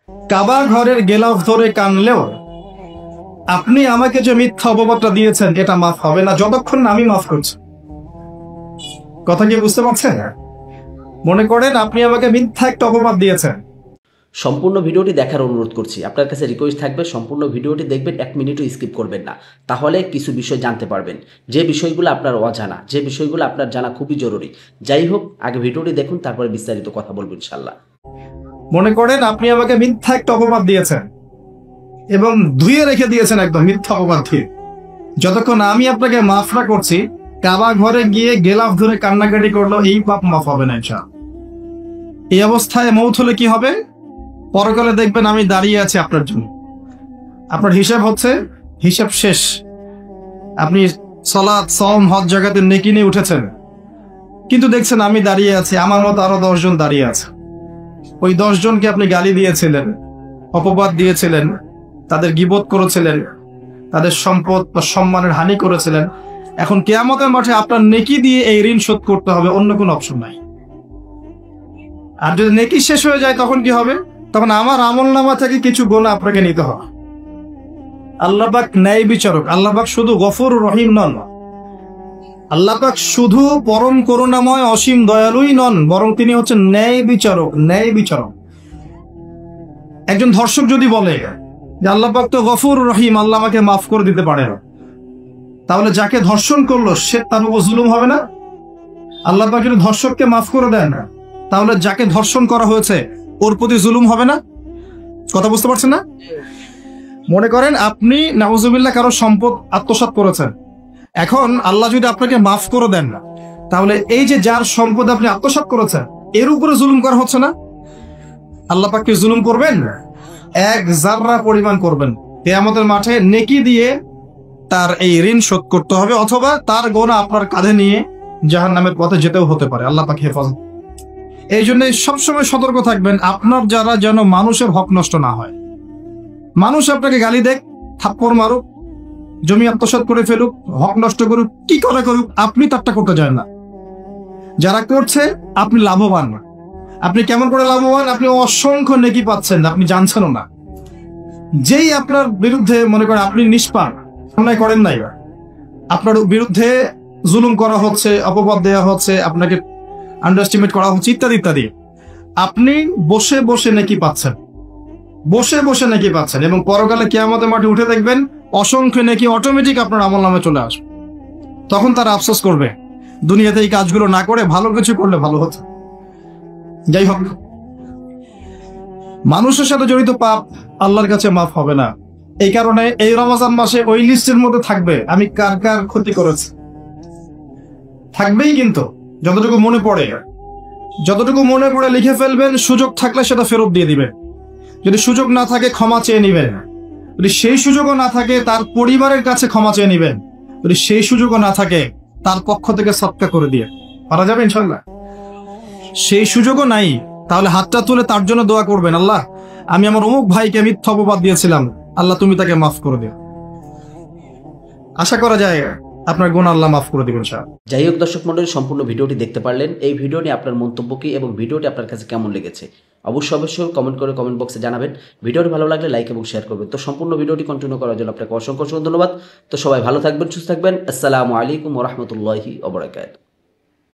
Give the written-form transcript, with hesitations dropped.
কাবা ঘরের গেলাফ ধরে কানলেও আপনি আমাকে যে মিথ্যা অপবাদটা দিয়েছেন এটা মাফ হবে না যতক্ষণ না আমি মাফ করছি। কথা কি বুঝতে পারছেন? মনে করেন আপনি আমাকে মিথ্যা একটা অপবাদ দিয়েছেন। সম্পূর্ণ ভিডিওটি দেখার অনুরোধ করছি। আপনার কাছে রিকোয়েস্ট থাকবে সম্পূর্ণ ভিডিওটি দেখবেন, 1 মিনিটও স্কিপ করবেন না। তাহলে কিছু বিষয় জানতে পারবেন, যে বিষয়গুলো আপনার অজানা, যে বিষয়গুলো আপনার জানা খুবই জরুরি। যাই হোক, আগে ভিডিওটি দেখুন, তারপরে বিস্তারিত কথা বলবো ইনশাল্লাহ। মনে করেন আপনি আমাকে মিথ্যা একটা অপবাদ দিয়েছেন এবং ধুয়ে রেখে দিয়েছেন একদম মিথ্যা অপবাদ দিয়ে। যতক্ষণ আমি আপনাকে মাফ না করছি, কাবা ঘরে গিয়ে গেলাফ ধরে কান্নাকাটি করলো, এই পাপ মাফ হবে না ইনশাআল্লাহ। এই অবস্থায় মৌত হলে কি হবে? পরকালে দেখবেন আমি দাঁড়িয়ে আছি আপনার জন্য। আপনার হিসাব হচ্ছে, হিসাব শেষ। আপনি সালাত, সওম, হজ জাকাতে নেকি নিয়ে উঠেছেন, কিন্তু দেখছেন আমি দাঁড়িয়ে আছি, আমার মতো আরো 10 জন দাঁড়িয়ে আছে। ওই 10 জনকে আপনি গালি দিয়েছিলেন, অপবাদ দিয়েছিলেন, তাদের গীবত করেছিলেন, তাদের সম্পদ বা সম্মানের হানি করেছিলেন। এখন কিয়ামতের মাঠে আপনার নেকি দিয়ে এই ঋণ শোধ করতে হবে, অন্য কোনো অপশন নাই। আর যদি নেকি শেষ হয়ে যায় তখন কি হবে? তখন আমার আমলনামা থেকে কিছু গুনাহ আপনাকে নিতে হবে। আল্লাহ পাক ন্যায় বিচারক। আল্লাহ পাক শুধু গফুর রহিম নন, আল্লাহ পাক শুধু পরম করুণাময় অসীম দয়ালুই নন, বরং তিনি হচ্ছেন ন্যায় বিচারক। ন্যায় বিচারক। একজন ধর্ষক যদি বলে যে আল্লাহ পাক তো গফুর রহিম, আল্লাহ আমাকে মাফ করে দিতে পারে না, তাহলে যাকে ধর্ষণ করলো সে তার উপর জুলুম হবে না? আল্লাহ পাক যদি ধর্ষককে মাফ করে দেন না, তাহলে যাকে ধর্ষণ করা হয়েছে ওর প্রতি জুলুম হবে না? কথা বুঝতে পারছেন না? মনে করেন আপনি নাউজুবিল্লাহ কারো সম্পদ আত্মসাৎ করেছেন, এখন আল্লাহ যদি আপনাকে মাফ করে দেন না, তাহলে এই যে যার সম্পদ আপনি আত্মসাৎ করেছেন এর উপরে জুলুম করা হচ্ছে না? আল্লাহ পাক কি জুলুম করবেন? এক জাররা পরিমাণ করবেন। কিয়ামতের মাঠে নেকি দিয়ে তার এই ঋণ শোধ করতে হবে, অথবা তার গুনাহ আপনার কাঁধে নিয়ে জাহান্নামের পথে যেতেও হতে পারে। আল্লাহ পাক হেফাজত। এই জন্য সবসময় সতর্ক থাকবেন, আপনার যারা যেন মানুষের হক নষ্ট না হয়। মানুষ আপনাকে গালি দেখ, থাপ্পড় মারুক, জমি আত্মসাৎ করে ফেলুক, হক নষ্ট করুক, কি করে করুক, আপনি তারটা করতে যান না। যারা করছে আপনি লাভবান। আপনি কেমন করে লাভবান? আপনি অসংখ্য নেকি পাচ্ছেন, আপনি জানছেনও না। যেই আপনার বিরুদ্ধে মনে করেন আপনি নিষ্পাপ, অন্যায় করেন নাই, আপনার বিরুদ্ধে জুলুম করা হচ্ছে, অপবাদ দেওয়া হচ্ছে, আপনাকে আন্ডারস্টিমেট করা হচ্ছে, ইত্যাদি ইত্যাদি, আপনি বসে বসে নেকি পাচ্ছেন, বসে বসে নেকি পাচ্ছেন। এবং পরকালে কিয়ামতের মাঠে উঠে দেখবেন অসংখ্য নেকি অটোমেটিক আপনার আমলনামে চলে আসবে। তখন তারা আফসোস করবে দুনিয়াতে এই কাজগুলো না করে ভালো কিছু করলে ভালো হতো। যাই হোক, মানুষের সাথে জড়িত পাপ আল্লাহর কাছে মাফ হবে না। এই কারণে এই রমজান মাসে ওই লিস্টের মধ্যে থাকবে আমি কার কার ক্ষতি করেছি, থাকবেই। কিন্তু যতটুকু মনে পড়ে, যতটুকু মনে পড়ে লিখে ফেলবেন, সুযোগ থাকলে সেটা ফেরত দিয়ে দিবেন। যদি সুযোগ না থাকে ক্ষমা চেয়ে নিবেন, যদি সেই সুযোগও না থাকে তার পরিবারের কাছে ক্ষমা চেয়ে নিবেন, যদি সেই সুযোগও না থাকে তার পক্ষ থেকে সদকা করে দিয়ে পারা যাবে ইনশাআল্লাহ। সেই সুযোগও নাই, তাহলে হাতটা তুলে তার জন্য দোয়া করবেন, আল্লাহ আমি আমার অমুক ভাইকে মিথ্যা অপবাদ দিয়েছিলাম, আল্লাহ তুমি তাকে মাফ করে দিও। আশা করা যায় আপনার গুনাহ আল্লাহ মাফ করে দিবেন ইনশাআল্লাহ। যাই হোক দর্শক মণ্ডলী, সম্পূর্ণ ভিডিওটি দেখতে পারলেন। এই ভিডিও নিয়ে আপনার মন্তব্য কি এবং ভিডিওটি আপনার কাছে কেমন লেগেছে অবশ্যই কমেন্ট করে কমেন্ট বক্সে জানাবেন। ভিডিওটি ভালো লাগলে লাইক এবং শেয়ার করবেন। তো সম্পূর্ণ ভিডিওটি কন্টিনিউ করার জন্য আপনাকে অসংখ্য ধন্যবাদ। তো সবাই ভালো থাকবেন, সুস্থ থাকবেন। আসসালামু আলাইকুম ওয়া রাহমাতুল্লাহি ওয়া বারাকাতুহু।